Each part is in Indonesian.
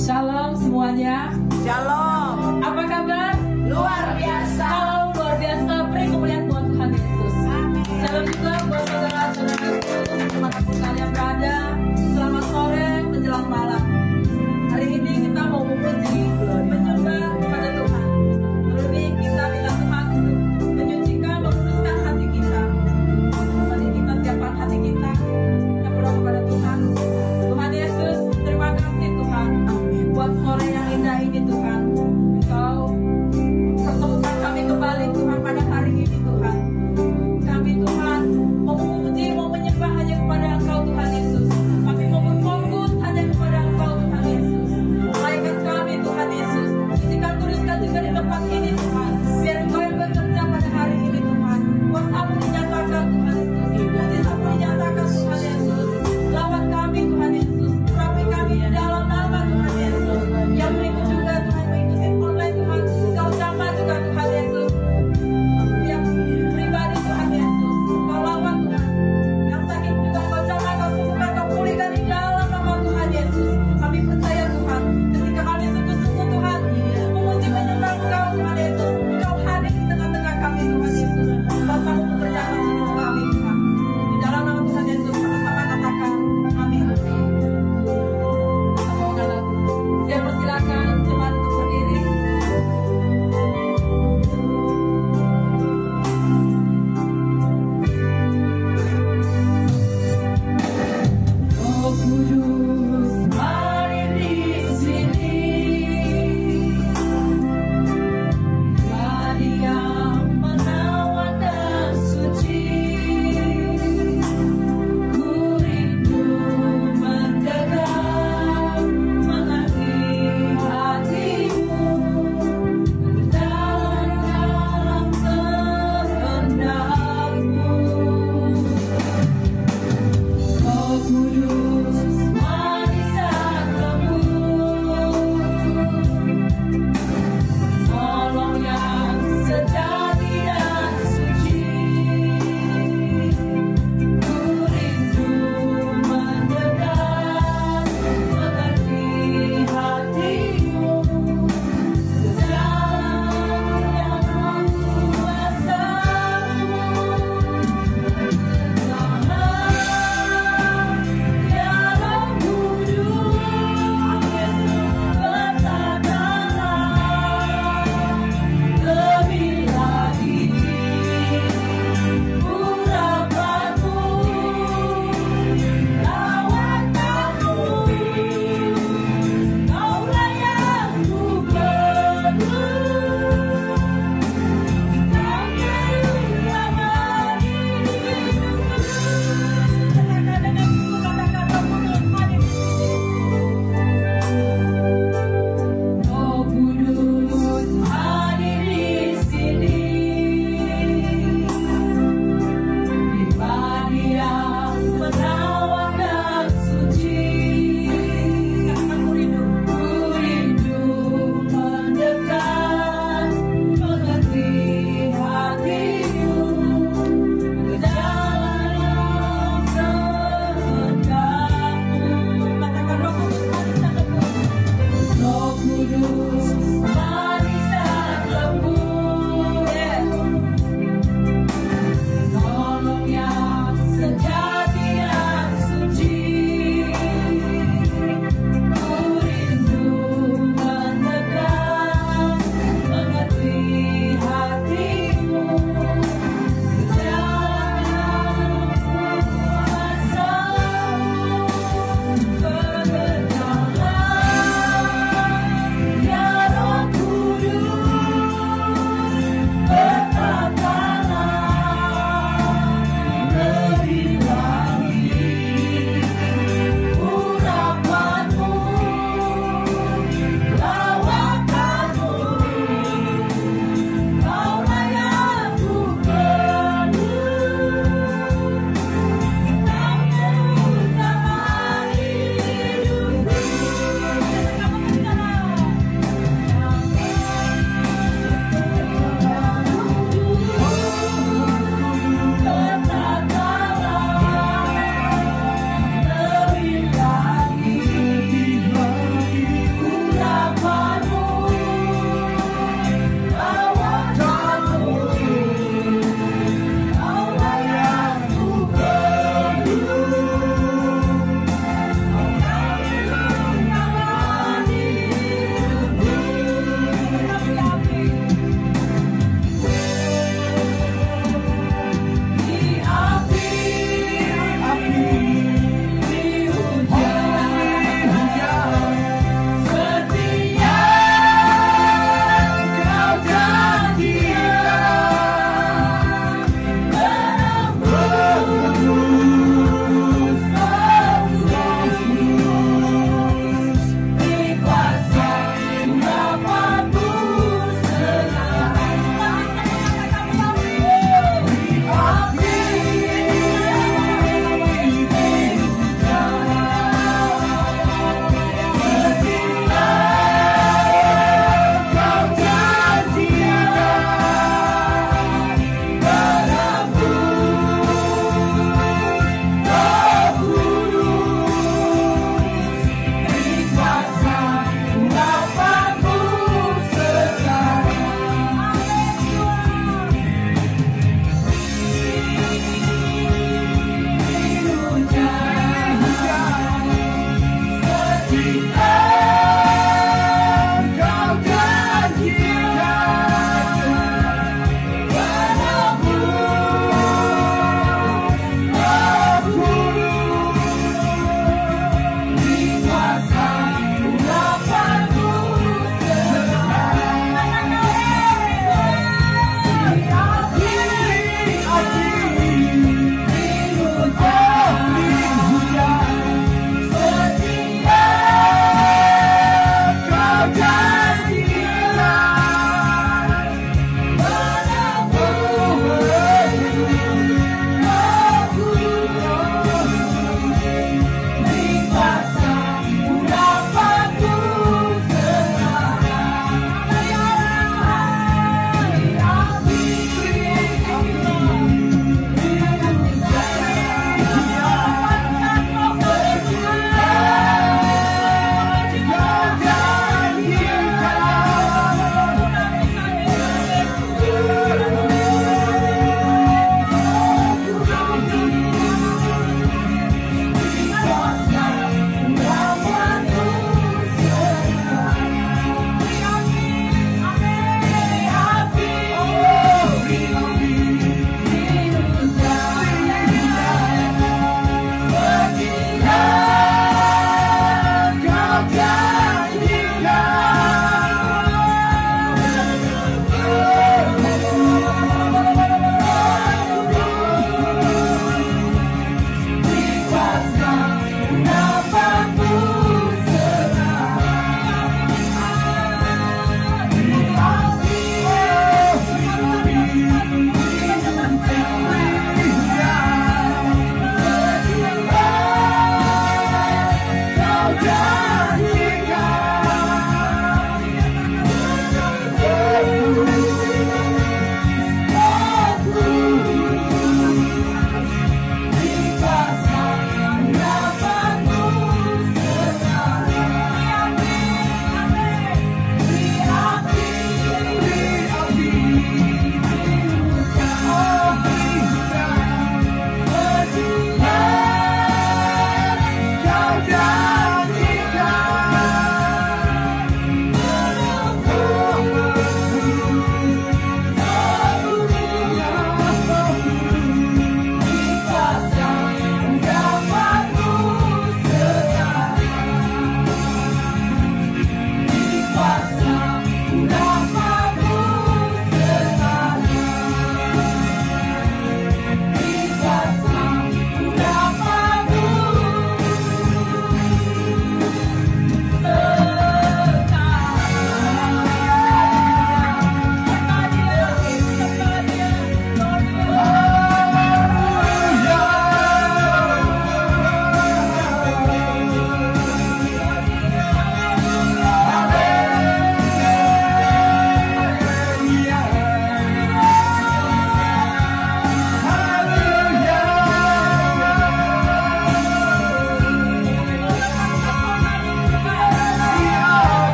Shalom semuanya. Shalom. Apa kabar? Luar biasa. Halo, luar biasa. Beri kemuliaan buat Tuhan Yesus. Shalom juga buat saudara-saudaraku dimanapun kalian berada. Selamat sore menjelang malam. Hari ini kita mau memuji, menyembah kepada Tuhan. Terlebih kita minta Tuhan untuk menyucikan, menguduskan hati kita. Mari kita siapkan hati kita. Kita berdoa kepada Tuhan. Tuhan Yesus, terima kasih Tuhan buat sore yang indah ini Tuhan. Engkau pertemukan kami kembali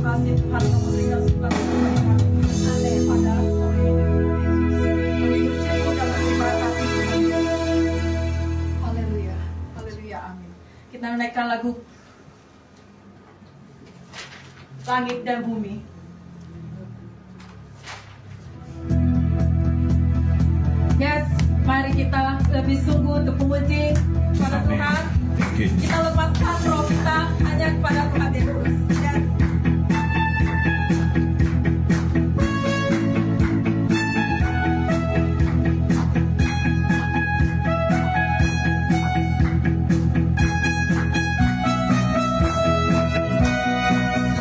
kasih Tuhan yang memberikan sukacita pada kami. Amin. Pada sore ini kami bersyukur dan berterima kasih Tuhan Yesus. Haleluya, haleluya, amin. Kita menaikkan lagu Langit dan Bumi. Yes, mari kita lebih sungguh untuk memuji kepada Tuhan. Kita lepaskan roh kita hanya kepada Tuhan Yesus. Yes.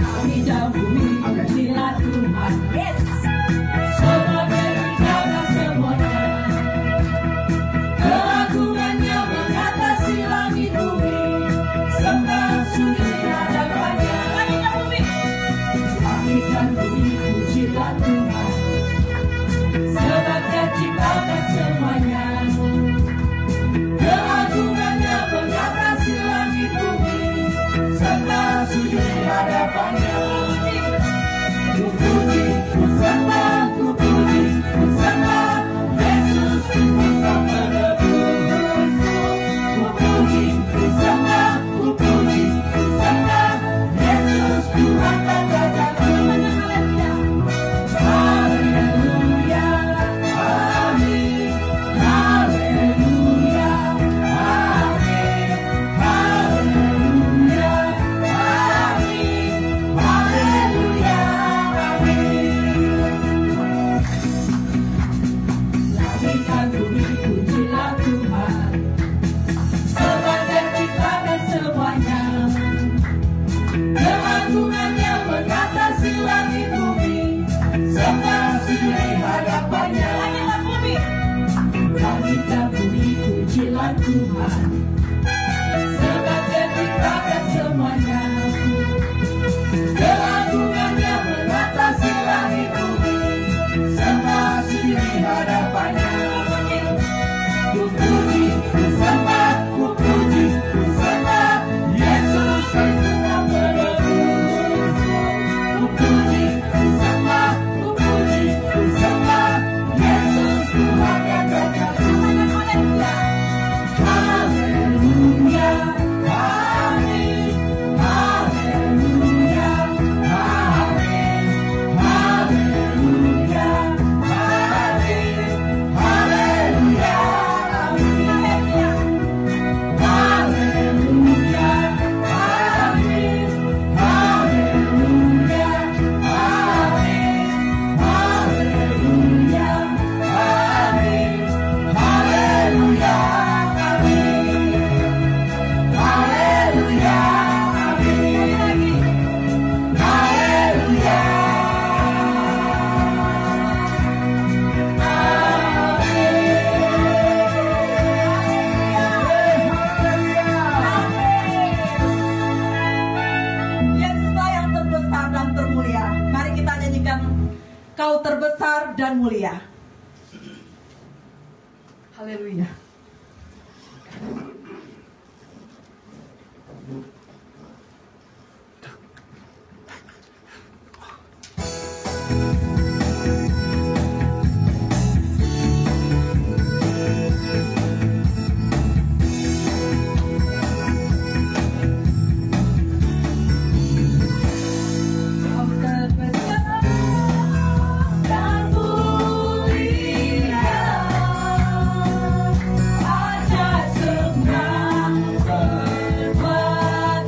Langit dan bumi pujilah Tuhan. Yes. Semua berbicara semuanya. Keagungannya mengatasi langit bumi. Sembah sujud di hadapannya. Langit dan bumi pujilah Tuhan. Sebab Dia ciptakan semuanya. Keagungannya mengatasi langit bumi. Sembah sujud di hadapannya. Ku puji, ku sembah, ku puji, ku sembah Yesus Kristus Sang Penebus. Ku puji, ku sembah, ku puji, ku sembah Yesus Tuhan dan Rajaku. Haleluya, amin. Haleluya, amin. Haleluya, amin. Haleluya, langit dan bumi pujilah Tuhan. Sebab Dia ciptakan semuanya. Keagungannya mengatasi langit bumi. Sembah sujud di hadapannya. Langit dan bumi pujilah Tuhan. Sebab Dia ciptakan semuanya. Keagungannya mengatasi langit bumi. Sembah sujud di hadapannya. Ku puji, ku sembah, ku puji, ku sembah Yesus Kristus Sang Penebus. Ku puji, ku sembah, ku puji, ku sembah Yesus Tuhan dan Rajaku. Haleluya, amin. Haleluya, amin. Haleluya, amin. Haleluya, amin. Haleluya, amin. Haleluya, amin. Haleluya, amin. Haleluya, amin. Haleluya, amin. Haleluya. Yesuslah yang terbesar dan termulia. Mari kita nyanyikan Kau terbesar dan mulia. Haleluya. Kau terbesar dan mulia, ajaib semua perbuatan.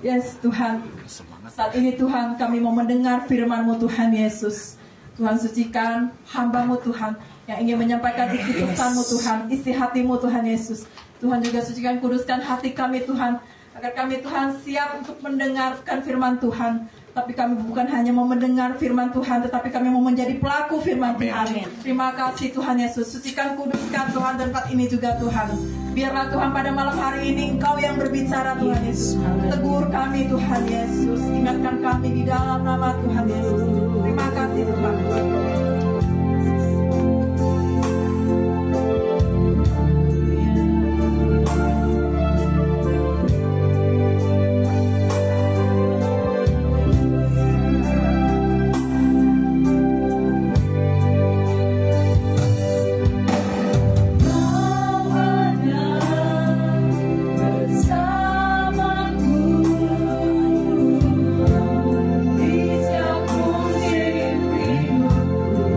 Yes Tuhan, saat ini Tuhan kami mau mendengar firman-Mu Tuhan Yesus. Tuhan sucikan hamba-Mu Tuhan yang ingin menyampaikan isi pesan-Mu Tuhan, isi hati-Mu Tuhan Yesus. Tuhan juga sucikan, kuduskan hati kami Tuhan, agar kami Tuhan siap untuk mendengarkan firman Tuhan. Tapi kami bukan hanya mau mendengar firman Tuhan, tetapi kami mau menjadi pelaku firman Tuhan. Terima kasih Tuhan Yesus. Sucikan, kuduskan Tuhan tempat ini juga Tuhan. Biarlah Tuhan pada malam hari ini Engkau yang berbicara Tuhan Yesus. Tegur kami Tuhan Yesus. Ingatkan kami di dalam nama Tuhan Yesus. Terima kasih Tuhan. Bersamaku di setiap musim hidup.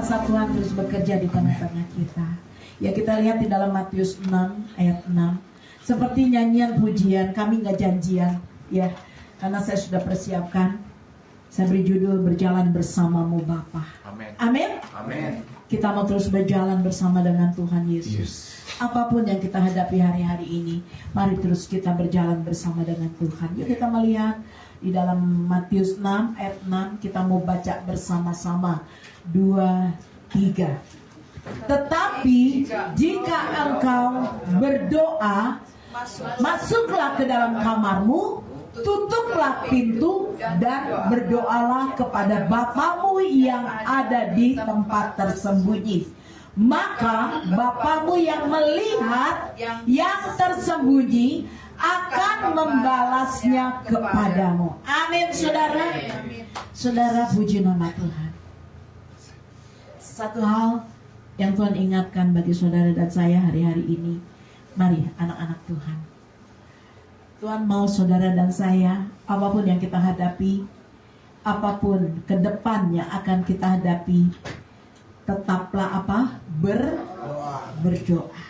kuasa Tuhan terus bekerja di tengah-tengah kita. Ya, kita lihat di dalam Matius 6 ayat 6. Seperti nyanyian pujian, kami gak janjian ya, karena saya sudah persiapkan. Saya beri judul Berjalan Bersamamu Bapa. Amin. Amin. Amin. Kita mau terus berjalan bersama dengan Tuhan Yesus. Yes. Apapun yang kita hadapi hari-hari ini, mari terus kita berjalan bersama dengan Tuhan. Yuk kita melihat di dalam Matius 6 ayat 6, kita mau baca bersama-sama 2, 3. Tetapi jika engkau berdoa, masuklah ke dalam kamarmu, tutuplah pintu dan berdoalah kepada Bapamu yang ada di tempat tersembunyi. Maka Bapamu yang melihat yang tersembunyi akan membalasnya kepadamu. Amin, saudara. Saudara, puji nama Tuhan. Satu hal yang Tuhan ingatkan bagi saudara dan saya hari-hari ini, mari anak-anak Tuhan, Tuhan mau saudara dan saya, apapun yang kita hadapi, apapun ke depan yang akan kita hadapi, tetaplah berdoa.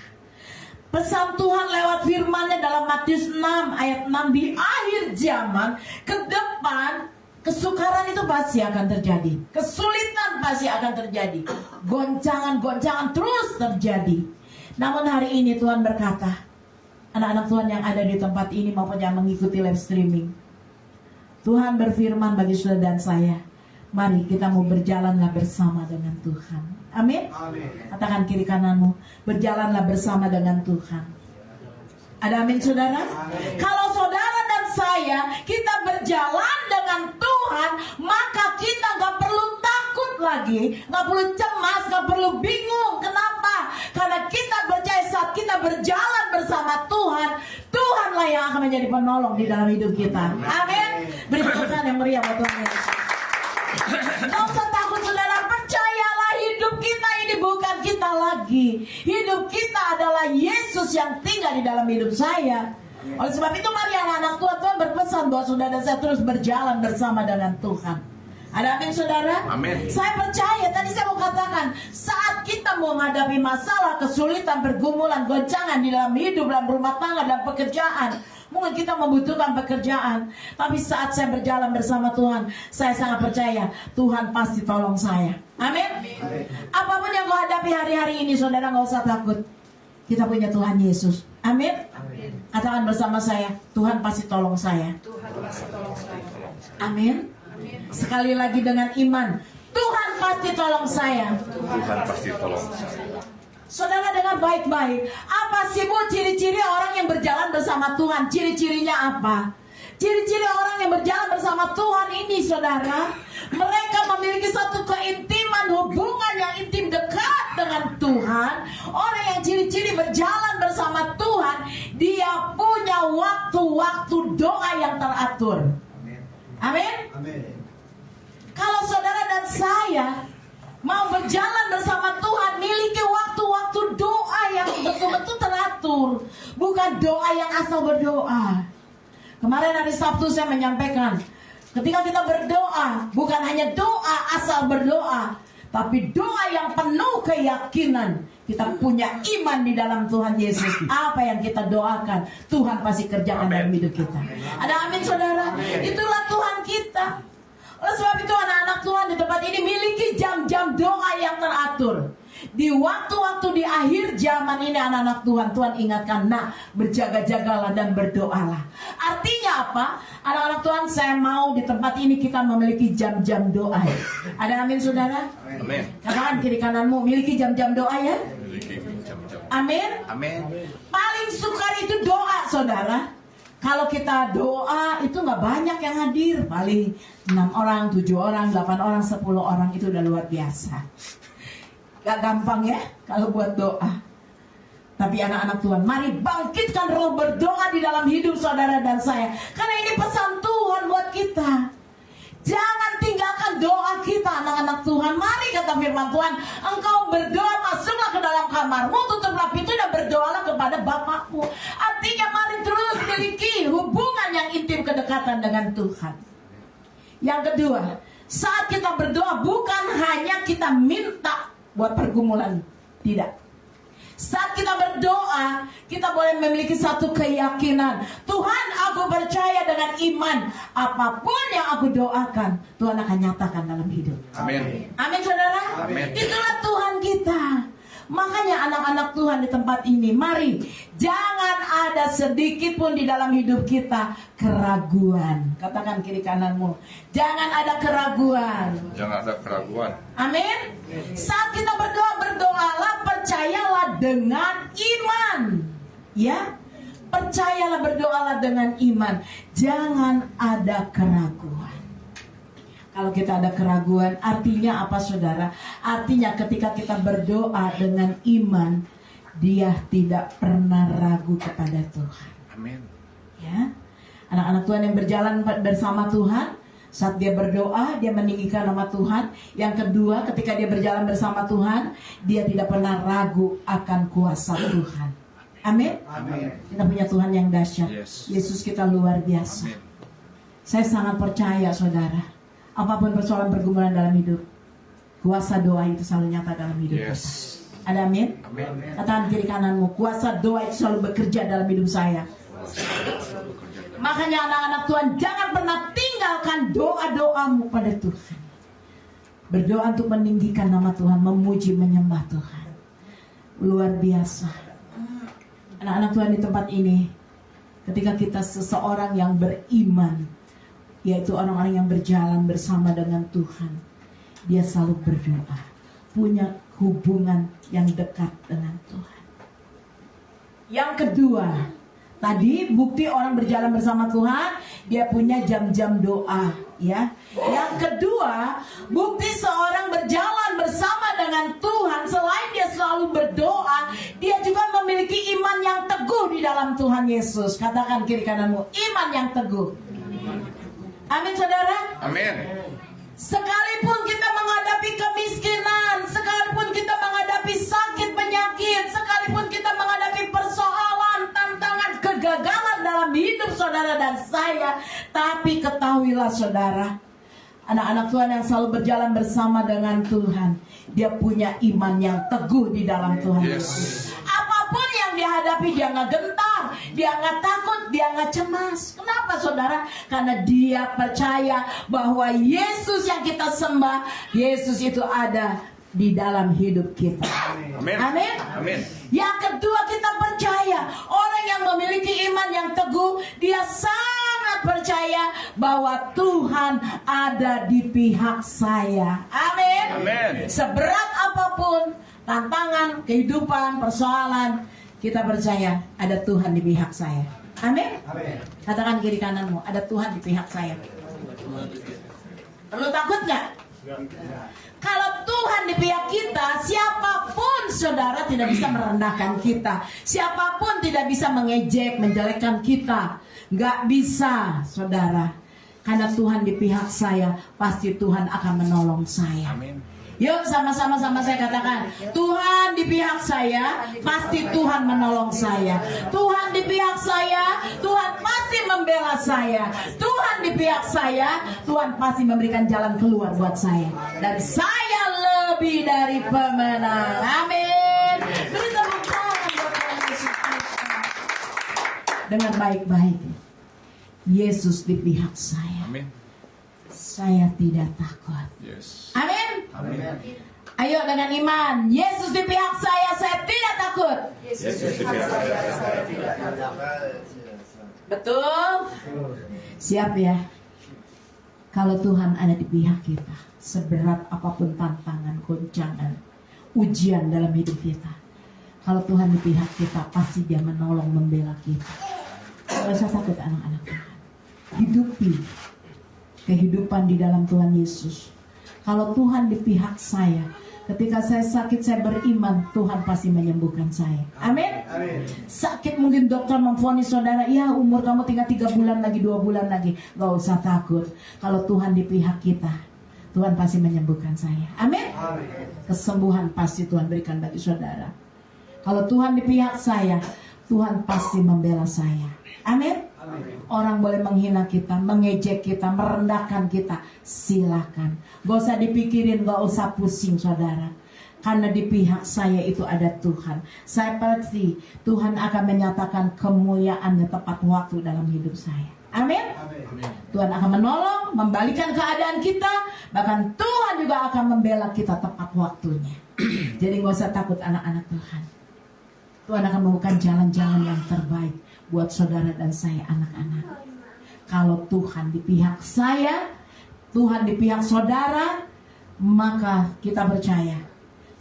Pesan Tuhan lewat firman-Nya dalam Matius 6 ayat 6, di akhir zaman ke depan, kesukaran itu pasti akan terjadi, kesulitan pasti akan terjadi, goncangan-goncangan terus terjadi. Namun hari ini Tuhan berkata, anak-anak Tuhan yang ada di tempat ini maupun yang mengikuti live streaming, Tuhan berfirman bagi saudara dan saya, mari kita mau berjalanlah bersama dengan Tuhan. Amin. Katakan kiri kananmu, berjalanlah bersama dengan Tuhan. Ada amin, saudara? Amin. Kalau saudara dan saya kita berjalan dengan Tuhan, maka kita gak perlu takut lagi, gak perlu cemas, gak perlu bingung. Kenapa? Karena kita percaya saat kita berjalan bersama Tuhan, Tuhanlah yang akan menjadi penolong di dalam hidup kita. Amin. Beri Tuhan yang meriah buat Tuhan Yesus. Gak usah takut, saudara. Percayalah, hidup kita ini bukan kita lagi. Hidup kita adalah Yesus yang tinggal di dalam hidup saya. Oleh sebab itu mari anak-anak Tuhan berpesan bahwa saudara dan saya terus berjalan bersama dengan Tuhan. Ada amin, saudara? Amin. Saya percaya, tadi saya mau katakan, saat kita mau menghadapi masalah, kesulitan, pergumulan, goncangan di dalam hidup, dalam rumah tangga, dan pekerjaan, mungkin kita membutuhkan pekerjaan, tapi saat saya berjalan bersama Tuhan, saya sangat percaya Tuhan pasti tolong saya. Amin. Apapun yang kau hadapi hari-hari ini, saudara, gak usah takut. Kita punya Tuhan Yesus. Amin. Katakan bersama saya, Tuhan pasti tolong saya. Amin. Sekali lagi dengan iman, Tuhan pasti tolong saya. Tuhan pasti tolong saya. Saudara, dengar baik-baik. Apa sih bu ciri-ciri orang yang berjalan bersama Tuhan? Ciri-cirinya apa? Ciri-ciri orang yang berjalan bersama Tuhan ini, saudara, mereka memiliki satu keintiman, hubungan yang intim dekat dengan Tuhan. Orang yang ciri-ciri berjalan bersama Tuhan, dia punya waktu-waktu doa yang teratur. Amin. Kalau saudara dan saya mau berjalan bersama Tuhan, miliki waktu-waktu doa yang betul-betul teratur, bukan doa yang asal berdoa. Kemarin hari Sabtu saya menyampaikan, ketika kita berdoa, bukan hanya doa asal berdoa, tapi doa yang penuh keyakinan. Kita punya iman di dalam Tuhan Yesus. Apa yang kita doakan, Tuhan pasti kerjakan dalam hidup kita. Ada amin, saudara? Itulah Tuhan kita. Oleh sebab itu anak-anak Tuhan di tempat ini miliki jam-jam doa yang teratur. Di waktu-waktu di akhir zaman ini anak-anak Tuhan, Tuhan ingatkan, nah berjaga-jagalah dan berdoalah. Artinya apa? Anak-anak Tuhan, saya mau di tempat ini kita memiliki jam-jam doa. Ada amin, saudara? Amin. Katakan kiri kananmu, miliki jam-jam doa ya? Amin. Amin. Paling sukar itu doa, saudara. Kalau kita doa itu nggak banyak yang hadir, paling 6 orang, 7 orang, 8 orang, 10 orang, itu udah luar biasa. Gak gampang ya kalau buat doa. Tapi anak-anak Tuhan, mari bangkitkan roh berdoa di dalam hidup saudara dan saya. Karena ini pesan Tuhan buat kita. Jangan tinggalkan doa kita, anak-anak Tuhan. Mari kata firman Tuhan, engkau berdoa, masuklah ke dalam kamarmu, tutuplah pintu dan berdoalah kepada Bapakmu. Artinya mari terus miliki hubungan yang intim, kedekatan dengan Tuhan. Yang kedua, saat kita berdoa bukan hanya kita minta buat pergumulan, tidak. Saat kita berdoa, kita boleh memiliki satu keyakinan. Tuhan, aku percaya dengan iman, apapun yang aku doakan, Tuhan akan nyatakan dalam hidup. Amin. Amin, saudara. Amin. Itulah Tuhan kita. Makanya anak-anak Tuhan di tempat ini, mari jangan ada sedikit pun di dalam hidup kita keraguan. Katakan kiri kananmu, jangan ada keraguan. Jangan ada keraguan. Amin. Saat kita dengan iman. Ya, percayalah, berdoalah dengan iman. Jangan ada keraguan. Kalau kita ada keraguan, artinya apa saudara? Artinya ketika kita berdoa dengan iman, dia tidak pernah ragu kepada Tuhan. Amin. Ya, anak-anak Tuhan yang berjalan bersama Tuhan, saat dia berdoa, dia meninggikan nama Tuhan. Yang kedua, ketika dia berjalan bersama Tuhan, dia tidak pernah ragu akan kuasa Tuhan. Amin. Amin. Kita punya Tuhan yang dahsyat. Yes. Yesus kita luar biasa. Amin. Saya sangat percaya saudara, apapun persoalan pergumulan dalam hidup, kuasa doa itu selalu nyata dalam hidup Yes. kita. Ada amin? Amin. Katakan kiri kananmu, kuasa doa itu selalu bekerja dalam hidup saya. Makanya anak-anak Tuhan, jangan pernah tinggalkan doa-doamu pada Tuhan. Berdoa untuk meninggikan nama Tuhan, memuji, menyembah Tuhan. Luar biasa. Anak-anak Tuhan di tempat ini, ketika kita seseorang yang beriman, yaitu orang-orang yang berjalan bersama dengan Tuhan, dia selalu berdoa, punya hubungan yang dekat dengan Tuhan. Yang kedua, tadi bukti orang berjalan bersama Tuhan, dia punya jam-jam doa, ya. Yang kedua, bukti seorang berjalan bersama dengan Tuhan, selain dia selalu berdoa, dia juga memiliki iman yang teguh di dalam Tuhan Yesus. Katakan kiri kananmu, iman yang teguh. Amin saudara. Amin. Sekalipun kita menghadapi kemiskinan, sekalipun kita menghadapi sakit penyakit, sekalipun kita menghadapi persoalan, tantangan, kegagalan dalam hidup saudara dan saya, tapi ketahuilah saudara, anak-anak Tuhan yang selalu berjalan bersama dengan Tuhan, dia punya iman yang teguh di dalam Tuhan Yesus. Apapun yang dihadapi, dia nggak gentar, dia nggak takut, dia nggak cemas. Kenapa saudara? Karena dia percaya bahwa Yesus yang kita sembah, Yesus itu ada di dalam hidup kita. Amin. Amin. Amin. Yang kedua, kita percaya orang yang memiliki iman yang teguh, dia sangat percaya bahwa Tuhan ada di pihak saya. Amin. Amin. Seberat apapun tantangan, kehidupan, persoalan, kita percaya ada Tuhan di pihak saya. Amin. Katakan kiri kananmu, ada Tuhan di pihak saya. Perlu takut nggak? Kalau Tuhan di pihak kita, siapapun saudara tidak bisa merendahkan kita. Siapapun tidak bisa mengejek, menjelekkan kita. Nggak bisa saudara. Karena Tuhan di pihak saya, pasti Tuhan akan menolong saya. Amin. Yuk sama-sama saya katakan, Tuhan di pihak saya, pasti Tuhan menolong saya. Tuhan di pihak saya, Tuhan pasti membela saya. Tuhan di pihak saya, Tuhan pasti memberikan jalan keluar buat saya. Dan saya lebih dari pemenang. Amin. Beri tepuk tangan buat Tuhan Yesus Kristus. Dengan baik-baik, Yesus di pihak saya. Amin. Saya tidak takut. Yes. Amin. Amin. Ayo dengan iman, Yesus di pihak saya tidak takut. Yesus di pihak saya. Betul? Siap ya? Kalau Tuhan ada di pihak kita, seberat apapun tantangan, goncangan, ujian dalam hidup kita, kalau Tuhan di pihak kita, pasti Dia menolong, membela kita. Tidak usah takut anak-anak Tuhan. Hidupi kehidupan di dalam Tuhan Yesus. Kalau Tuhan di pihak saya, ketika saya sakit, saya beriman, Tuhan pasti menyembuhkan saya. Amin. Sakit mungkin dokter memvonis saudara, ya umur kamu tinggal 3 bulan lagi, 2 bulan lagi. Gak usah takut. Kalau Tuhan di pihak kita, Tuhan pasti menyembuhkan saya. Amin. Kesembuhan pasti Tuhan berikan bagi saudara. Kalau Tuhan di pihak saya, Tuhan pasti membela saya. Amin. Orang boleh menghina kita, mengejek kita, merendahkan kita, silakan. Gak usah dipikirin, gak usah pusing saudara. Karena di pihak saya itu ada Tuhan. Saya pasti Tuhan akan menyatakan kemuliaan dan tepat waktu dalam hidup saya. Amin. Tuhan akan menolong, membalikan keadaan kita. Bahkan Tuhan juga akan membela kita tepat waktunya. Jadi gak usah takut anak-anak Tuhan. Tuhan akan membuka jalan-jalan yang terbaik buat saudara dan saya anak-anak. Kalau Tuhan di pihak saya, Tuhan di pihak saudara, maka kita percaya.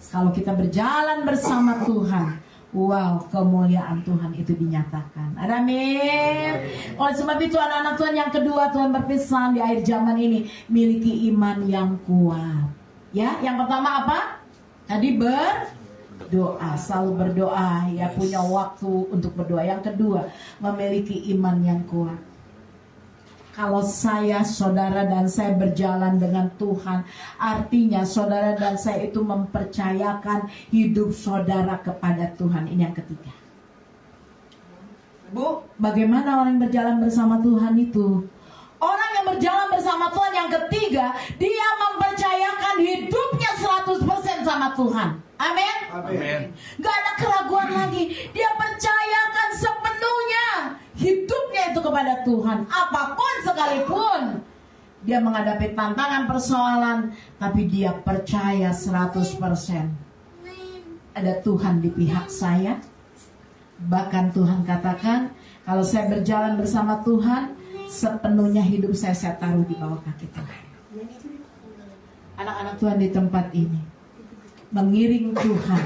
Kalau kita berjalan bersama Tuhan, wow, kemuliaan Tuhan itu dinyatakan. Amin. Oleh sebab itu anak-anak Tuhan, yang kedua Tuhan berpesan di akhir zaman ini, miliki iman yang kuat. Ya, yang pertama apa? Tadi berdoa, selalu berdoa, ya, punya waktu untuk berdoa. Yang kedua, memiliki iman yang kuat. Kalau saya, saudara dan saya berjalan dengan Tuhan, artinya saudara dan saya itu mempercayakan hidup saudara kepada Tuhan. Ini yang ketiga. Bu, bagaimana orang yang berjalan bersama Tuhan itu? Orang yang berjalan bersama Tuhan yang ketiga, dia mempercayakan hidupnya 100% sama Tuhan. Amin. Amin. Gak ada keraguan lagi. Dia percayakan sepenuhnya hidupnya itu kepada Tuhan. Apapun sekalipun dia menghadapi tantangan, persoalan, tapi dia percaya 100%. Ada Tuhan di pihak saya. Bahkan Tuhan katakan, kalau saya berjalan bersama Tuhan, sepenuhnya hidup saya taruh di bawah kaki Tuhan. Anak-anak Tuhan di tempat ini, mengiring Tuhan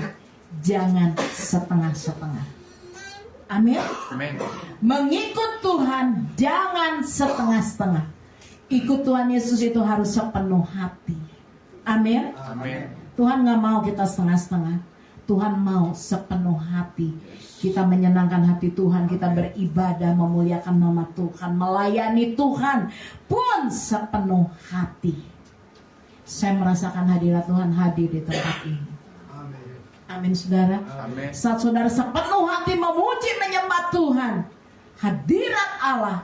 jangan setengah-setengah. Amin. Amin. Mengikut Tuhan jangan setengah-setengah. Ikut Tuhan Yesus itu harus sepenuh hati. Amin. Amin. Tuhan gak mau kita setengah-setengah. Tuhan mau sepenuh hati. Kita menyenangkan hati Tuhan, kita beribadah, memuliakan nama Tuhan, melayani Tuhan pun sepenuh hati. Saya merasakan hadirat Tuhan hadir di tempat ini. Amin, saudara. Amin. Saat saudara sepenuh hati memuji menyembah Tuhan, hadirat Allah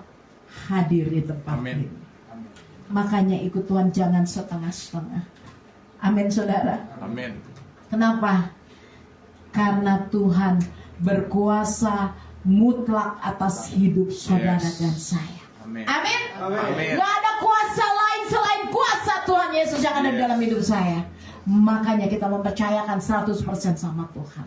hadir di tempat Amin. ini. Makanya ikut Tuhan jangan setengah-setengah. Amin, saudara. Amin. Kenapa? Karena Tuhan berkuasa mutlak atas hidup saudara Yes. dan saya. Amin. Amin. Amin. Gak ada kuasa lain selain kuasa Tuhan Yesus yang ada di dalam hidup saya. Makanya kita mempercayakan 100% sama Tuhan.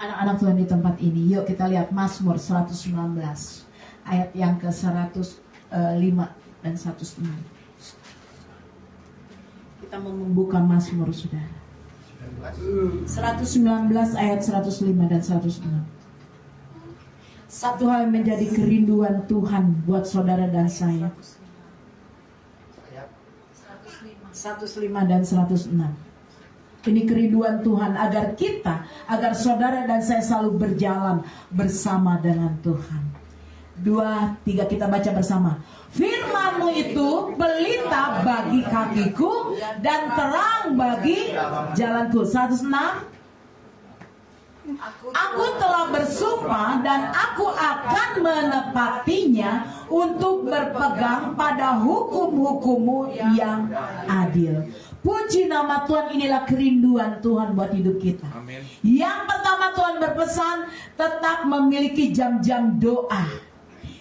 Anak-anak Tuhan di tempat ini, yuk kita lihat Mazmur 119 ayat yang ke 105 dan 106. Kita mau membuka Mazmur, saudara. 119 ayat 105 dan 106. Satu hal yang menjadi kerinduan Tuhan buat saudara dan saya. 105 dan 106. Ini kerinduan Tuhan agar saudara dan saya selalu berjalan bersama dengan Tuhan. 2, 3 kita baca bersama. Firman-Mu itu pelita bagi kakiku dan terang bagi jalanku. 106. Aku telah bersumpah dan aku akan menepatinya untuk berpegang pada hukum-hukum-Mu yang adil. Puji nama Tuhan, inilah kerinduan Tuhan buat hidup kita. Amin. Yang pertama Tuhan berpesan tetap memiliki jam-jam doa.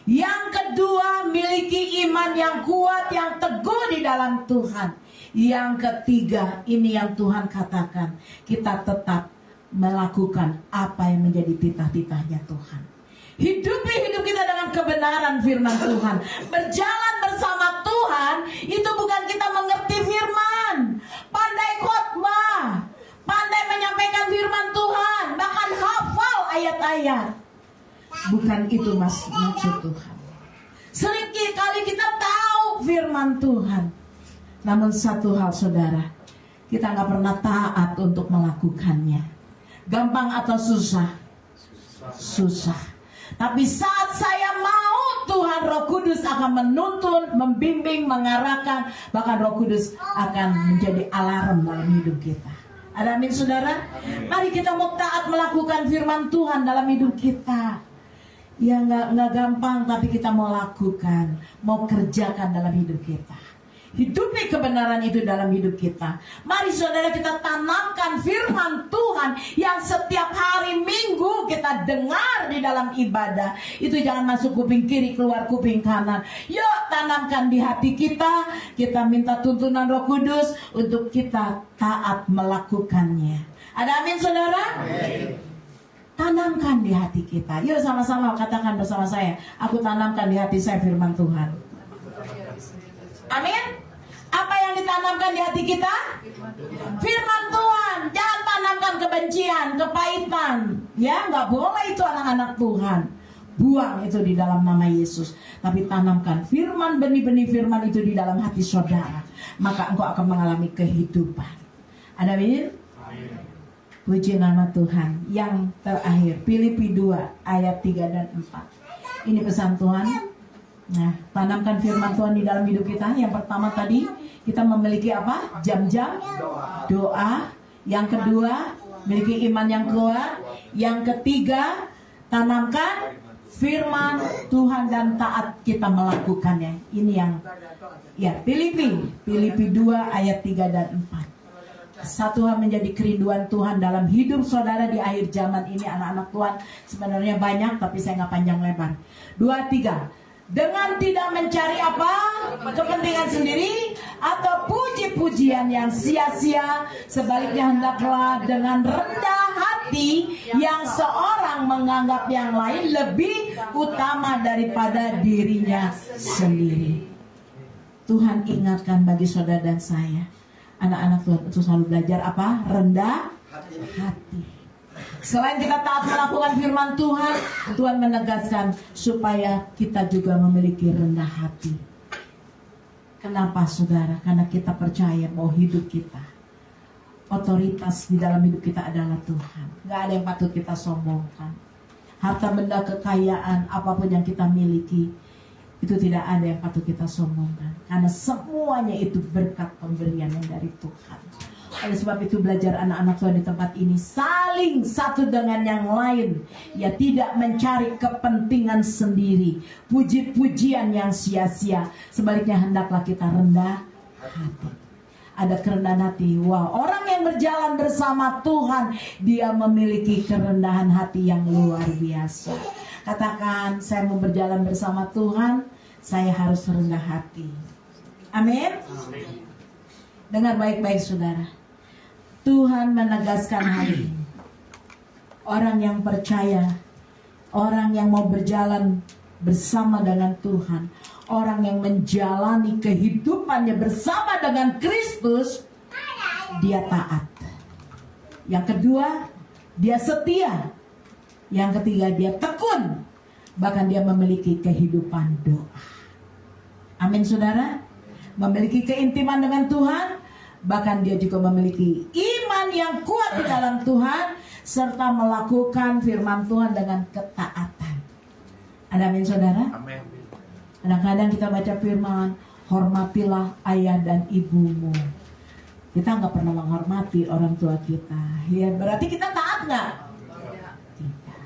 Yang kedua, miliki iman yang kuat, yang teguh di dalam Tuhan. Yang ketiga, ini yang Tuhan katakan, kita tetap melakukan apa yang menjadi titah-titahnya Tuhan. Hidupi hidup kita dengan kebenaran firman Tuhan. Berjalan bersama Tuhan, itu bukan kita mengerti firman, pandai khotbah, pandai menyampaikan firman Tuhan, bahkan hafal ayat-ayat. Bukan itu maksud Tuhan. Sering kali kita tahu firman Tuhan, namun satu hal saudara, kita nggak pernah taat untuk melakukannya. Gampang atau susah? Susah. Tapi saat saya mau, Tuhan Roh Kudus akan menuntun, membimbing, mengarahkan, bahkan Roh Kudus akan menjadi alarm dalam hidup kita. Ada amin, saudara? Mari kita mau taat melakukan firman Tuhan dalam hidup kita. Ya nggak gampang, tapi kita mau lakukan, mau kerjakan dalam hidup kita. Hidupi kebenaran itu dalam hidup kita. Mari saudara kita tanamkan firman Tuhan yang setiap hari Minggu kita dengar di dalam ibadah. Itu jangan masuk kuping kiri, keluar kuping kanan. Yuk tanamkan di hati kita. Kita minta tuntunan Roh Kudus untuk kita taat melakukannya. Ada amin, saudara? Amin. Tanamkan di hati kita. Yuk sama-sama katakan bersama saya. Aku tanamkan di hati saya firman Tuhan. Amin. Apa yang ditanamkan di hati kita? Firman Tuhan. Jangan tanamkan kebencian, kepahitan, Ya, nggak boleh itu anak-anak Tuhan. Buang itu di dalam nama Yesus. Tapi tanamkan firman, benih-benih firman itu di dalam hati saudara. Maka engkau akan mengalami kehidupan. Ada amin? Puji nama Tuhan. Yang terakhir, Filipi 2 ayat 3 dan 4. Ini pesan Tuhan. Nah, tanamkan firman Tuhan di dalam hidup kita. Yang pertama tadi, kita memiliki apa? Jam-jam doa. Yang kedua, miliki iman yang kuat. Yang ketiga, tanamkan firman Tuhan dan taat kita melakukannya. Ini yang Filipi 2 ayat 3 dan 4. Satu hal menjadi kerinduan Tuhan dalam hidup saudara di akhir zaman ini, anak-anak Tuhan. Sebenarnya banyak, tapi saya nggak panjang lebar. 2, 3. Dengan tidak mencari apa? Kepentingan sendiri atau puji-pujian yang sia-sia. Sebaliknya hendaklah dengan rendah hati yang seorang menganggap yang lain lebih utama daripada dirinya sendiri. Tuhan ingatkan bagi saudara dan saya, anak-anak Tuhan, untuk selalu belajar apa? Rendah hati. Selain kita taat melakukan firman Tuhan, Tuhan menegaskan supaya kita juga memiliki rendah hati. Kenapa saudara? Karena kita percaya bahwa hidup kita, otoritas di dalam hidup kita adalah Tuhan. Gak ada yang patut kita sombongkan. Harta benda, kekayaan, apapun yang kita miliki, itu tidak ada yang patut kita sombongkan. Karena semuanya itu berkat pemberian yang dari Tuhan. Oleh sebab itu belajar anak-anak Tuhan di tempat ini saling satu dengan yang lain. Ya, tidak mencari kepentingan sendiri, puji-pujian yang sia-sia. Sebaliknya hendaklah kita rendah hati. Ada kerendahan hati. Wah, orang yang berjalan bersama Tuhan, dia memiliki kerendahan hati yang luar biasa. Katakan, saya mau berjalan bersama Tuhan, saya harus rendah hati. Amin. Dengar baik-baik saudara. Tuhan menegaskan hari ini, orang yang percaya, orang yang mau berjalan bersama dengan Tuhan, orang yang menjalani kehidupannya bersama dengan Kristus, dia taat. Yang kedua, dia setia. Yang ketiga, dia tekun. Bahkan dia memiliki kehidupan doa. Amin saudara. Memiliki keintiman dengan Tuhan. Bahkan dia juga memiliki iman yang kuat di dalam Tuhan, serta melakukan firman Tuhan dengan ketaatan. Ada amin saudara? Amin. Kadang-kadang kita baca firman, hormatilah ayah dan ibumu. Kita nggak pernah menghormati orang tua kita. Ya, berarti kita taat nggak? Tidak.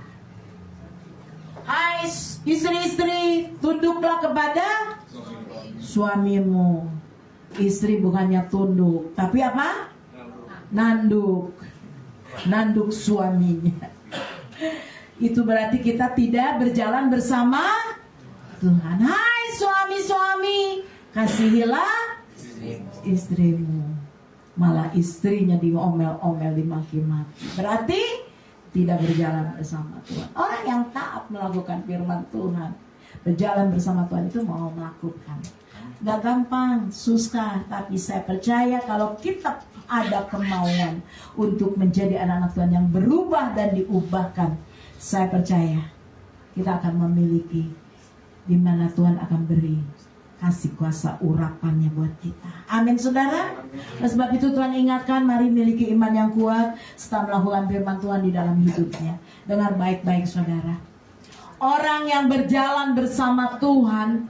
Hai istri-istri, tunduklah kepada suamimu. Istri bukannya tunduk, tapi apa? Nanduk. Nanduk suaminya. Itu berarti kita tidak berjalan bersama Tuhan. Hai suami-suami, kasihilah istrimu. Malah istrinya diomel-omel, dimaki-maki. Berarti tidak berjalan bersama Tuhan. Orang yang taat melakukan firman Tuhan, berjalan bersama Tuhan itu mau melakukan. Gak gampang, susah, tapi saya percaya kalau kita ada kemauan untuk menjadi anak-anak Tuhan yang berubah dan diubahkan, saya percaya kita akan memiliki di mana Tuhan akan beri kasih kuasa urapannya buat kita. Amin saudara. Oleh sebab itu Tuhan ingatkan, mari miliki iman yang kuat setelah melakukan firman Tuhan di dalam hidupnya. Dengar baik-baik saudara. Orang yang berjalan bersama Tuhan,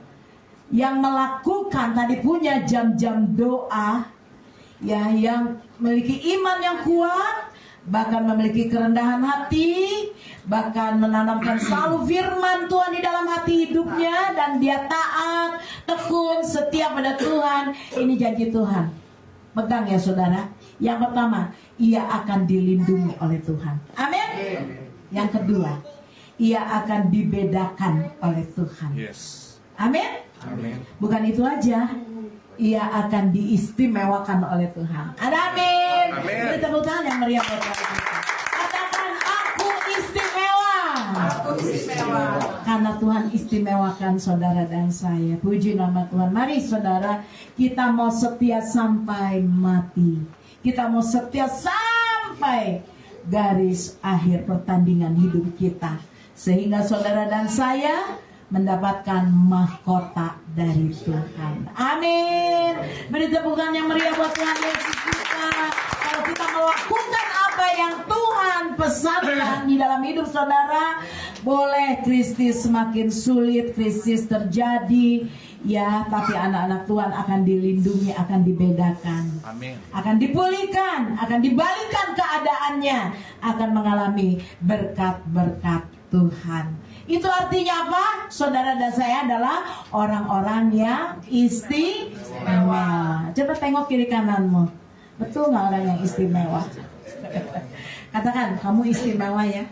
yang melakukan tadi punya jam-jam doa, ya, yang memiliki iman yang kuat, bahkan memiliki kerendahan hati, bahkan menanamkan selalu firman Tuhan di dalam hati hidupnya, dan dia taat, tekun, setia pada Tuhan. Ini janji Tuhan. Pegang ya saudara. Yang pertama, ia akan dilindungi oleh Tuhan. Amin. Yang kedua, ia akan dibedakan oleh Tuhan. Yes. Amin. Amin. Bukan itu aja, ia akan diistimewakan oleh Tuhan. Ada amin. Amin. Beri tepuk tangan yang meriah buat Tuhan. Katakan, aku istimewa. Aku istimewa. Karena Tuhan istimewakan saudara dan saya. Puji nama Tuhan. Mari saudara, kita mau setia sampai mati. Kita mau setia sampai garis akhir pertandingan hidup kita, sehingga saudara dan saya mendapatkan mahkota dari Tuhan. Amin. Beri tepuk tangan yang meriah buat Tuhan Yesus kita. Kalau kita melakukan apa yang Tuhan pesankan di dalam hidup saudara, boleh krisis semakin sulit, krisis terjadi, ya, tapi anak-anak Tuhan akan dilindungi, akan dibedakan. Amin. Akan dipulihkan, akan dibalikkan keadaannya, akan mengalami berkat-berkat Tuhan. Itu artinya apa? Saudara dan saya adalah orang-orang yang istimewa. Coba tengok kiri kananmu. Betul nggak orang yang istimewa? Katakan, kamu istimewa ya.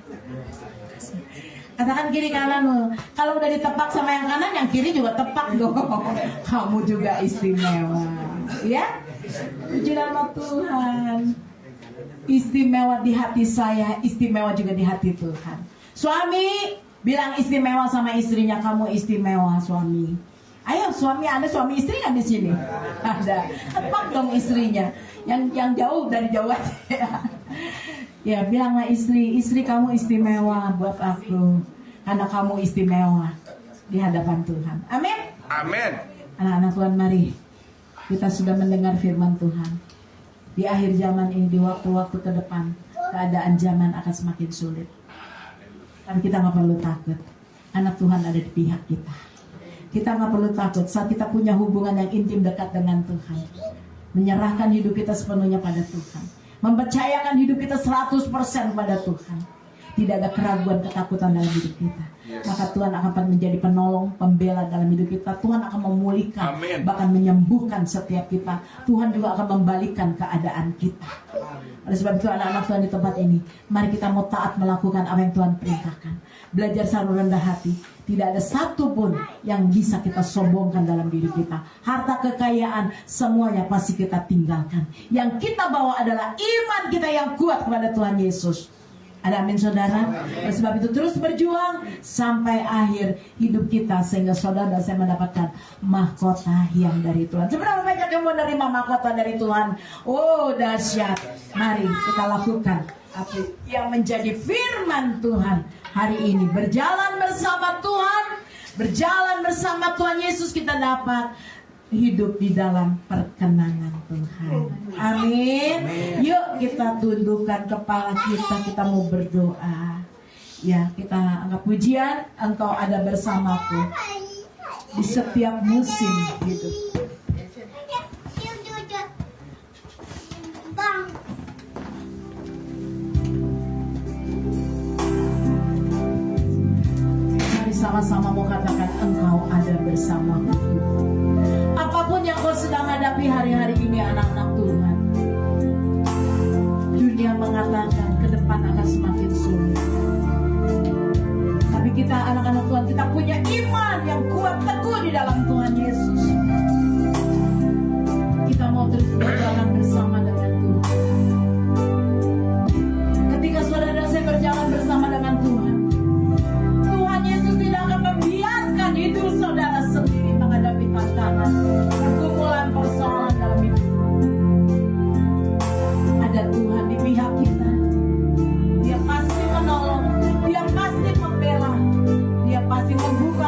Katakan kiri kananmu. Kalau udah ditepak sama yang kanan, yang kiri juga tepak dong. Kamu juga istimewa. Ya? Puji nama Tuhan. Istimewa di hati saya, istimewa juga di hati Tuhan. Suami bilang istimewa sama istrinya, kamu istimewa suami. Ayo suami, ada suami istri kan di sini? Ada. Tepak dong istrinya. Yang jauh dari jauh aja. Ya, bilanglah istri kamu istimewa buat aku. Karena kamu istimewa di hadapan Tuhan. Amin. Amin. Anak-anak Tuhan, mari kita sudah mendengar firman Tuhan. Di akhir zaman ini, di waktu-waktu ke depan, keadaan zaman akan semakin sulit. Tapi kita nggak perlu takut. Anak Tuhan ada di pihak kita. Kita nggak perlu takut saat kita punya hubungan yang intim dekat dengan Tuhan. Menyerahkan hidup kita sepenuhnya pada Tuhan. Mempercayakan hidup kita 100% pada Tuhan. Tidak ada keraguan, ketakutan dalam hidup kita. Maka Tuhan akan menjadi penolong, pembela dalam hidup kita. Tuhan akan memulihkan, Amin. bahkan menyembuhkan setiap kita. Tuhan juga akan membalikkan keadaan kita. Oleh sebab itu anak-anak Tuhan di tempat ini, mari kita mau taat melakukan apa yang Tuhan perintahkan. Belajar selalu rendah hati. Tidak ada satu pun yang bisa kita sombongkan dalam diri kita. Harta, kekayaan, semuanya pasti kita tinggalkan. Yang kita bawa adalah iman kita yang kuat kepada Tuhan Yesus. Ada amin saudara? Oleh sebab itu terus berjuang sampai akhir hidup kita, sehingga saudara dan saya mendapatkan mahkota yang dari Tuhan. Seberapa banyak yang menerima mahkota dari Tuhan? Oh dahsyat. Mari kita lakukan apa yang menjadi firman Tuhan hari ini. Berjalan bersama Tuhan, berjalan bersama Tuhan Yesus, kita dapat hidup di dalam perkenanan Tuhan. Amin. Yuk kita tundukkan kepala kita mau berdoa. Ya, kita anggap pujian, Engkau ada bersamaku di setiap musim hidup. Mari sama-sama mau katakan, Engkau ada bersamaku. Apapun yang kau sedang hadapi hari-hari ini anak-anak Tuhan, dunia mengatakan ke depan akan semakin sulit. Tapi kita anak-anak Tuhan, kita punya iman yang kuat teguh di dalam Tuhan Yesus. Kita mau terus berjalan bersama dengan Tuhan. Ketika saudara saya berjalan bersama dengan Tuhan, Tuhan Yesus tidak akan membiarkan hidup saudara sendiri menghadapi tantangan, pergumulan, persoalan dalam hidup. Ada Tuhan di pihak kita. Dia pasti menolong, Dia pasti membela, Dia pasti membuka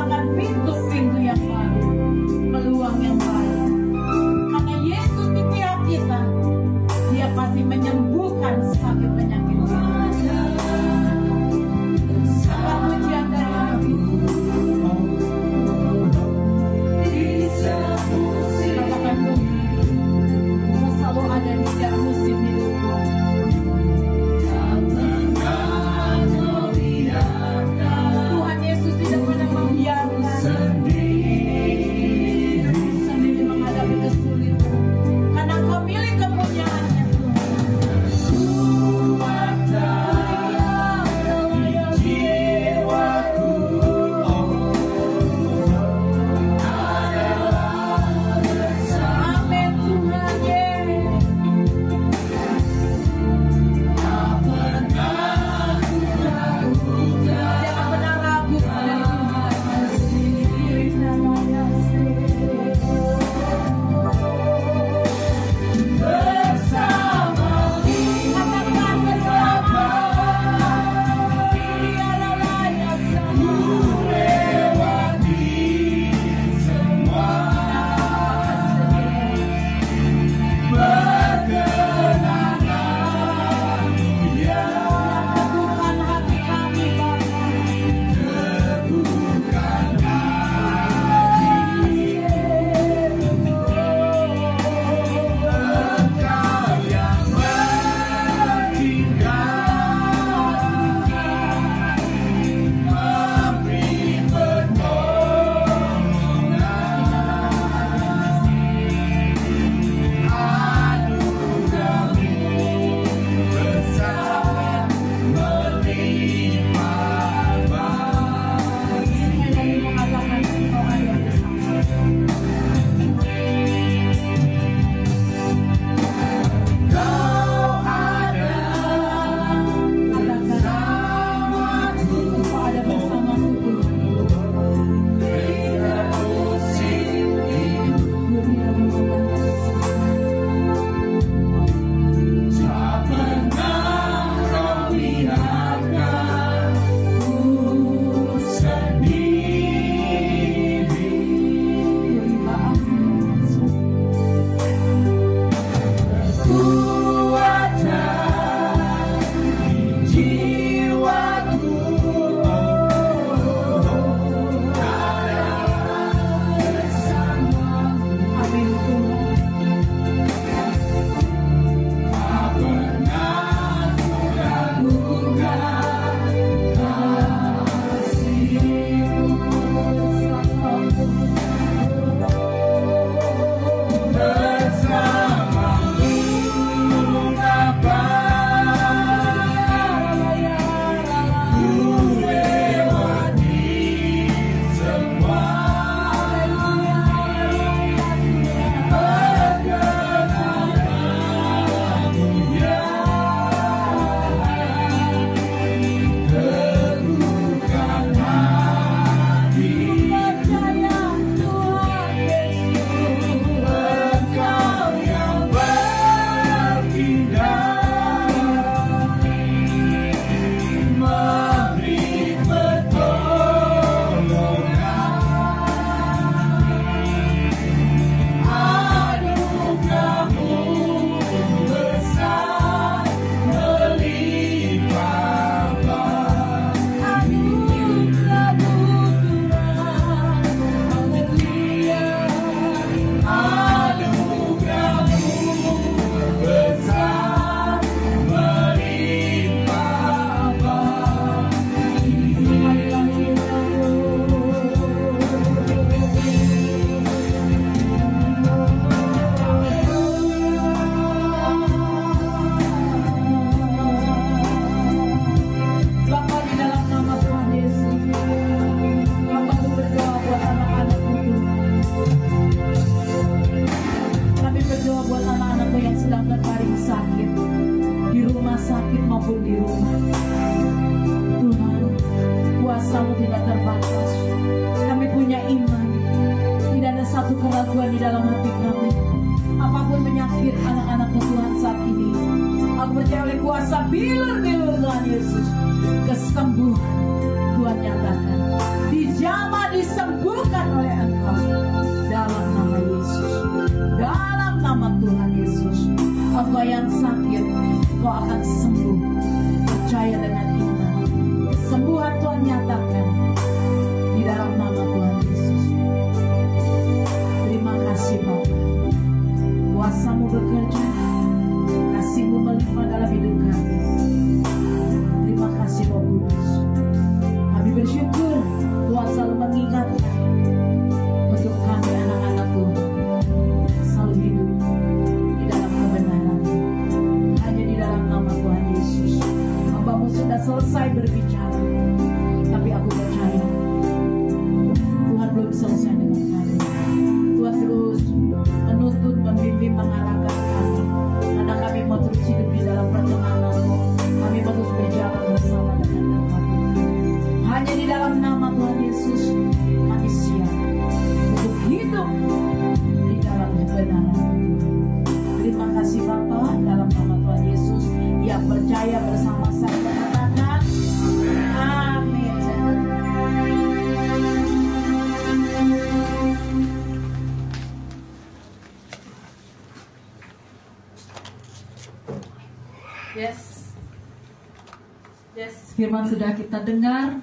Firman sudah kita dengar.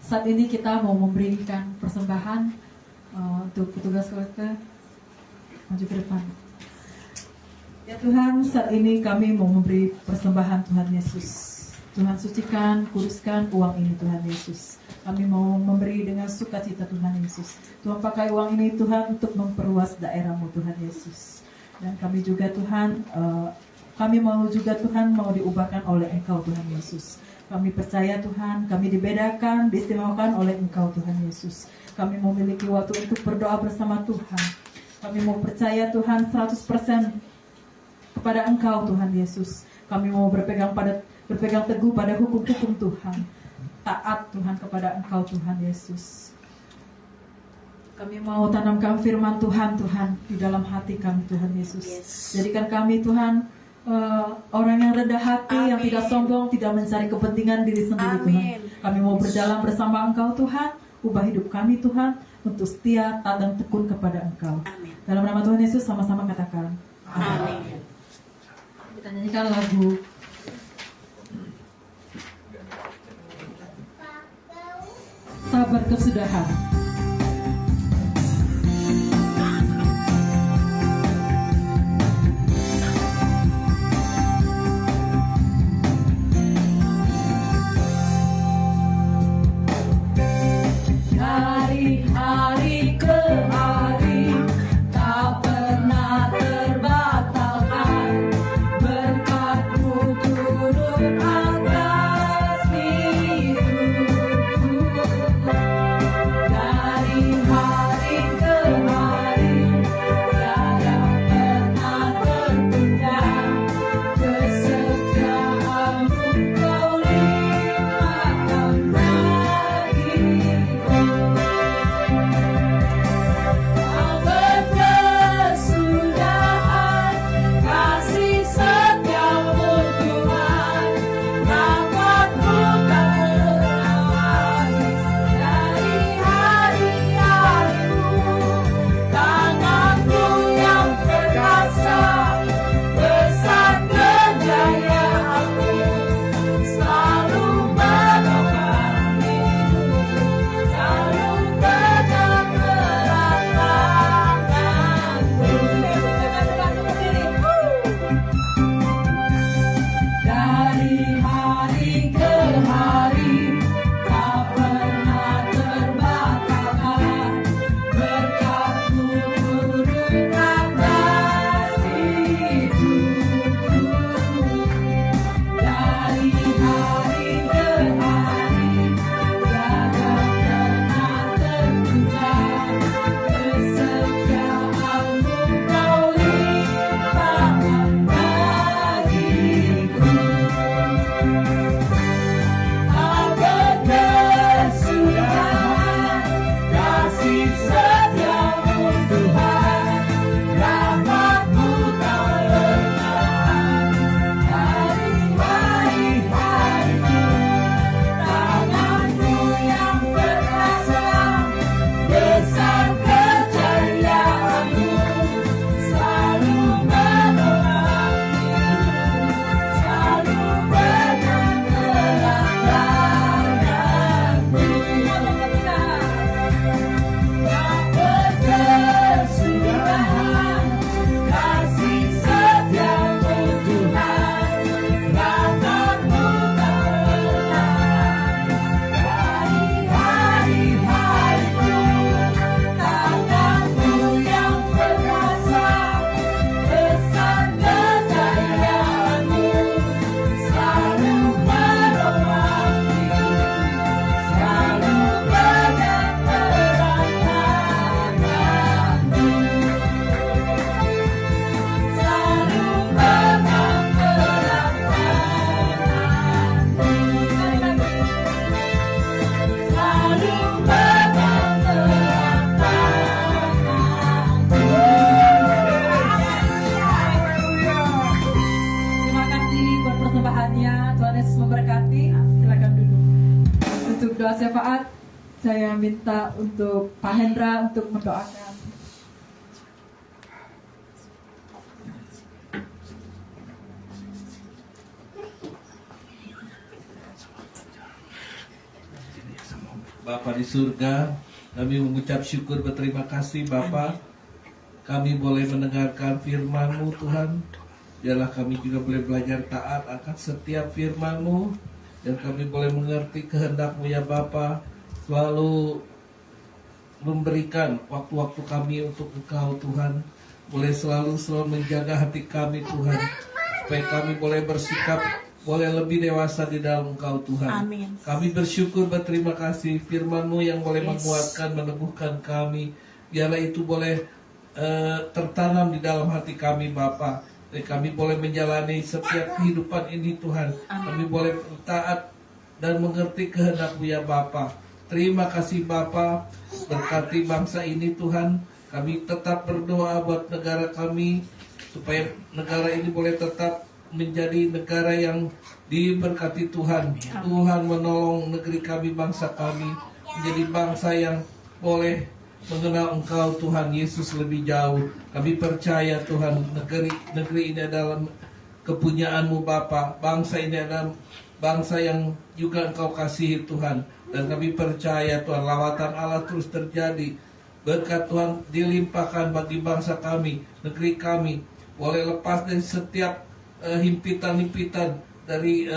Saat ini kita mau memberikan persembahan untuk petugas KWK. Maju ke depan. Ya Tuhan, saat ini kami mau memberi persembahan Tuhan Yesus. Tuhan sucikan, kuduskan uang ini Tuhan Yesus. Kami mau memberi dengan sukacita Tuhan Yesus. Tuhan pakai uang ini Tuhan untuk memperluas daerah-Mu Tuhan Yesus. Dan kami juga Tuhan, kami mau juga Tuhan mau diubahkan oleh Engkau Tuhan Yesus. Kami percaya Tuhan, kami dibedakan, diistimewakan oleh Engkau Tuhan Yesus. Kami memiliki waktu untuk berdoa bersama Tuhan. Kami mau percaya Tuhan 100% kepada Engkau Tuhan Yesus. Kami mau berpegang teguh pada hukum-hukum Tuhan. Taat Tuhan kepada Engkau Tuhan Yesus. Kami mau tanamkan firman Tuhan di dalam hati kami Tuhan Yesus. Jadikan kami Tuhan orang yang rendah hati, yang tidak sombong, tidak mencari kepentingan diri sendiri, Tuhan. Kami mau berjalan bersama Engkau, Tuhan. Ubah hidup kami, Tuhan, untuk setia, taat, dan tekun kepada Engkau. Dalam nama Tuhan Yesus, sama-sama katakan amin. Kita nyanyikan lagu Sabar Kesudahan. Dari hari ke hari tak pernah terbatalkan, berkat-Mu turun atas hidupku. Dari hari ke hari tiada pernah tertunda, kesetiaan-Mu Kau limpahkan bagiku. Kesudahan kasih setiamu Tuhan, rahmat-Mu tak pernah habis. Dari hari-hariku, tangan-Mu yang perkasa, besar kejayaan-Mu selalu menolong hidupku, selalu pegang erat tangan-Mu. Dari hari ke hari tak pernah terbatalkan, berkat-Mu turun atas hidupku. Dari hari ke hari tiada pernah tertunda, kesetiaan-Mu Kau limpahkan bagiku. Kesudahan kasih setiamu Tuhan, rahmat-Mu tak pernah habis. Dari hari-hariku, tangan-Mu yang perkasa, besar kejayaan-Mu selalu menolong hidupku, selalu pegang erat tangan-Mu. Kesudahan kasih setiamu Tuhan, rahmat-Mu tak pernah habis. Dari hari-hariku, tangan-Mu yang perkasa, besar kejayaan-Mu selalu menolong hidupku, selalu pegang erat tangan-Mu, selalu pegang erat tangan-Mu, selalu pegang erat tangan-Mu. Terima kasih buat persembahannya. Tuhan Yesus memberkati. Silakan duduk. Untuk doa syafaat, saya minta untuk Pak Hendra untuk mendoakan. Bapa di surga, kami mengucap syukur berterima kasih Bapa. Kami boleh mendengarkan firman-Mu Tuhan. Biarlah kami juga boleh belajar taat akan setiap firman-Mu, dan kami boleh mengerti kehendak-Mu ya Bapa. Selalu memberikan waktu-waktu kami untuk Engkau Tuhan. Boleh selalu menjaga hati kami Tuhan, supaya kami boleh bersikap boleh lebih dewasa di dalam Engkau Tuhan. Amin. Kami bersyukur berterima kasih firman-Mu yang boleh menguatkan, meneguhkan kami. Biarlah itu boleh tertanam di dalam hati kami Bapa. Dan kami boleh menjalani setiap kehidupan ini Tuhan. Kami boleh taat dan mengerti kehendak-Mu ya Bapa. Terima kasih Bapa, berkati bangsa ini Tuhan. Kami tetap berdoa buat negara kami, supaya negara ini boleh tetap menjadi negara yang diberkati Tuhan. Tuhan menolong negeri kami, bangsa kami menjadi bangsa yang boleh mengenal Engkau Tuhan Yesus lebih jauh. Kami percaya Tuhan, negeri ini adalah kepunyaan-Mu Bapa. Bangsa ini adalah bangsa yang juga Engkau kasihi Tuhan. Dan kami percaya Tuhan, lawatan Allah terus terjadi. Berkat Tuhan dilimpahkan bagi bangsa kami, negeri kami, boleh lepas dari setiap himpitan-himpitan dari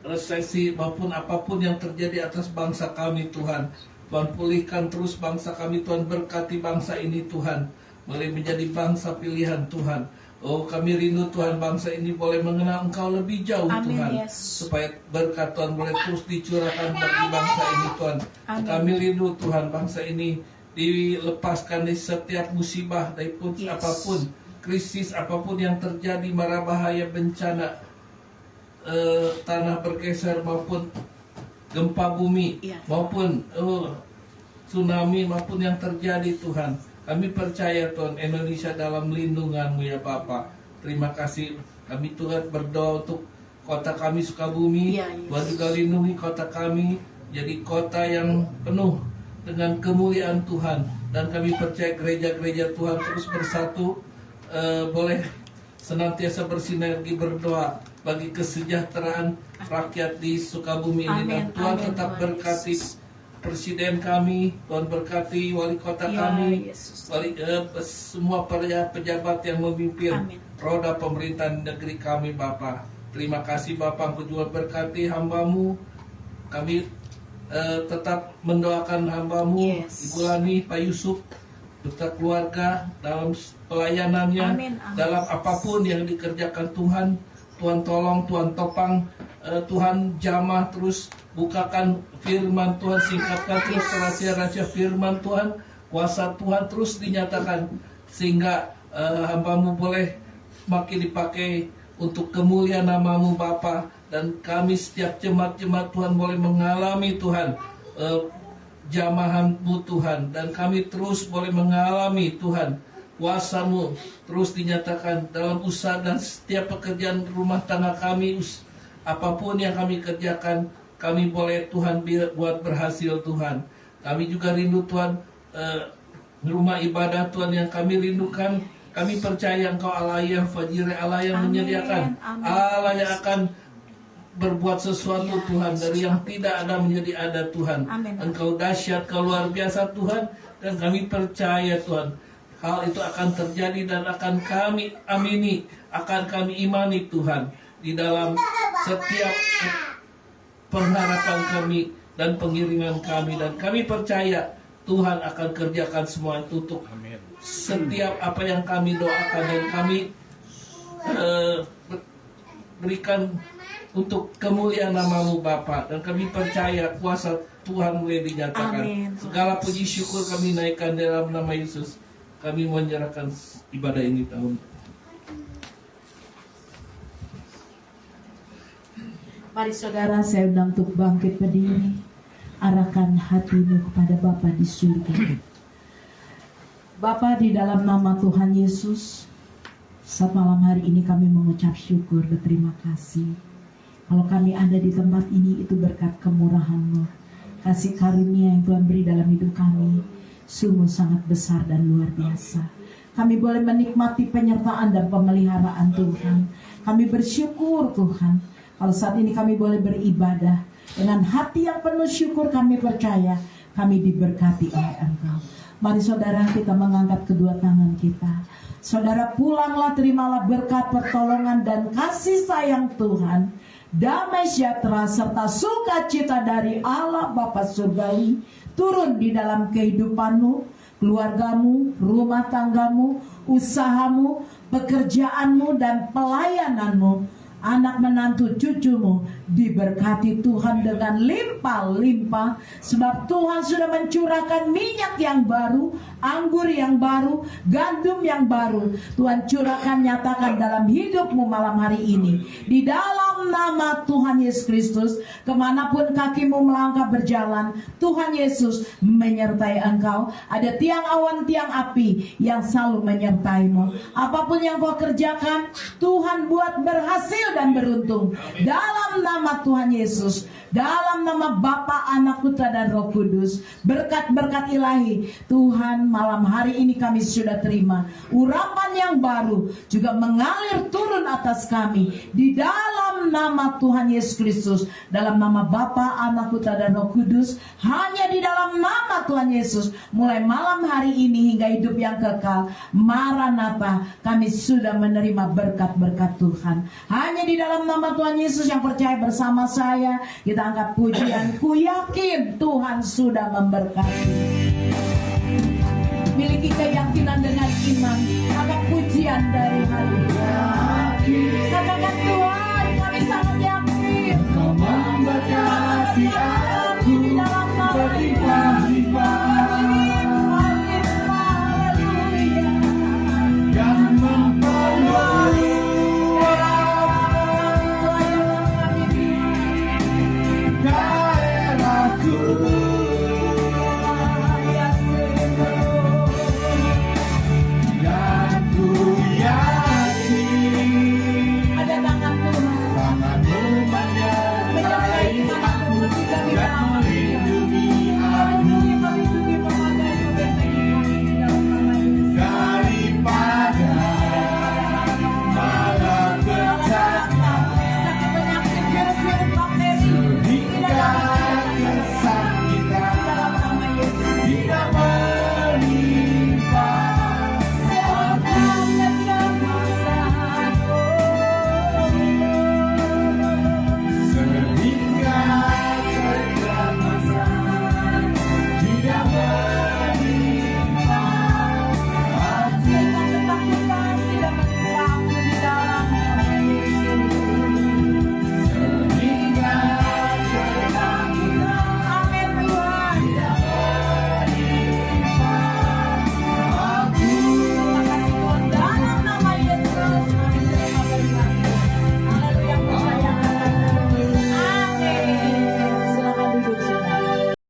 resesi maupun apapun yang terjadi atas bangsa kami Tuhan. Tuhan pulihkan terus bangsa kami, Tuhan berkati bangsa ini Tuhan, boleh menjadi bangsa pilihan Tuhan. Oh, kami rindu Tuhan, bangsa ini boleh mengenal Engkau lebih jauh. Amin, Tuhan, yes. Supaya berkat Tuhan boleh terus dicurahkan bagi bangsa ini Tuhan. Amin. Kami rindu Tuhan, bangsa ini dilepaskan dari setiap musibah, dari pun apapun, krisis apapun yang terjadi, mara bahaya, bencana, tanah bergeser maupun gempa bumi, maupun tsunami maupun yang terjadi Tuhan. Kami percaya Tuhan, Indonesia dalam lindungan-Mu ya Bapa. Terima kasih. Kami Tuhan berdoa untuk kota kami Sukabumi. Tuhan juga lindungi kota kami, jadi kota yang penuh dengan kemuliaan Tuhan. Dan kami percaya gereja-gereja Tuhan terus bersatu, boleh senantiasa bersinergi berdoa bagi kesejahteraan rakyat di Sukabumi ini. Dan Tuhan tetap berkati Presiden kami, Tuhan berkati wali kota kami, semua pejabat yang memimpin roda pemerintahan negeri kami Bapa. Terima kasih Bapa, Engkau juga berkati hamba-Mu. Kami tetap mendoakan hamba-Mu, Ibu Lani, Pak Yusuf, beserta keluarga dalam pelayanannya, dalam apapun yang dikerjakan Tuhan. Tuhan tolong, Tuhan topang, Tuhan jamah terus, bukakan firman Tuhan, singkapkan terus rahasia-rahasia firman Tuhan, kuasa Tuhan terus dinyatakan, sehingga hamba-Mu boleh makin dipakai untuk kemuliaan nama-Mu Bapa. Dan kami setiap jemaat-jemaat Tuhan boleh mengalami Tuhan jamahan-Mu Tuhan, dan kami terus boleh mengalami Tuhan kuasa-Mu terus dinyatakan dalam usaha dan setiap pekerjaan rumah tangga kami. Apapun yang kami kerjakan, kami boleh Tuhan buat berhasil Tuhan. Kami juga rindu Tuhan, rumah ibadah Tuhan yang kami rindukan. Kami percaya Engkau Allah yang fajire, Allah yang menyediakan, Allah yang akan berbuat sesuatu Tuhan, dari yang tidak ada menjadi ada Tuhan. Engkau dahsyat, Engkau luar biasa Tuhan, dan kami percaya Tuhan, hal itu akan terjadi dan akan kami amini, akan kami imani Tuhan, di dalam setiap pengharapan kami dan pengiringan kami. Dan kami percaya Tuhan akan kerjakan semua itu untuk setiap apa yang kami doakan, dan kami berikan untuk kemuliaan nama-Mu Bapa. Dan kami percaya kuasa Tuhan boleh dinyatakan. Segala puji syukur kami naikkan dalam nama Yesus. Kami menyerahkan ibadah ini tahun. Mari saudara, saya undang untuk bangkit berdiri. Arahkan hatimu kepada Bapa di surga. Bapa, di dalam nama Tuhan Yesus, saat malam hari ini kami mengucap syukur, berterima kasih. Kalau kami ada di tempat ini, itu berkat kemurahan-Mu, kasih karunia yang Tuhan beri dalam hidup kami, sungguh sangat besar dan luar biasa. Kami boleh menikmati penyertaan dan pemeliharaan Tuhan. Kami bersyukur Tuhan, kalau saat ini kami boleh beribadah dengan hati yang penuh syukur. Kami percaya kami diberkati oleh Engkau. Mari saudara, kita mengangkat kedua tangan kita. Saudara, pulanglah, terimalah berkat, pertolongan dan kasih sayang Tuhan, damai sejahtera serta sukacita dari Allah Bapa Surgawi turun di dalam kehidupanmu, keluargamu, rumah tanggamu, usahamu, pekerjaanmu dan pelayananmu. Anak menantu cucumu diberkati Tuhan dengan limpah-limpah, sebab Tuhan sudah mencurahkan minyak yang baru, anggur yang baru, gandum yang baru. Tuhan curahkan, nyatakan dalam hidupmu malam hari ini. Di dalam nama Tuhan Yesus Kristus, kemanapun kakimu melangkah berjalan, Tuhan Yesus menyertai engkau. Ada tiang awan, tiang api yang selalu menyertaimu. Apapun yang kau kerjakan, Tuhan buat berhasil dan beruntung. Dalam nama Tuhan Yesus, dalam nama Bapa, Anak, Putra, dan Roh Kudus, berkat-berkat ilahi Tuhan, malam hari ini kami sudah terima. Urapan yang baru juga mengalir turun atas kami. Di dalam nama Tuhan Yesus Kristus, dalam nama Bapa, Anak, Putra, dan Roh Kudus, hanya di dalam nama Tuhan Yesus, mulai malam hari ini hingga hidup yang kekal, Maranatha, kami sudah menerima berkat-berkat Tuhan. Hanya di dalam nama Tuhan Yesus yang percaya bersama saya, kita angkat pujian. Ku yakin Tuhan sudah memberkati. Miliki keyakinan dengan iman, angkat pujian dari hati.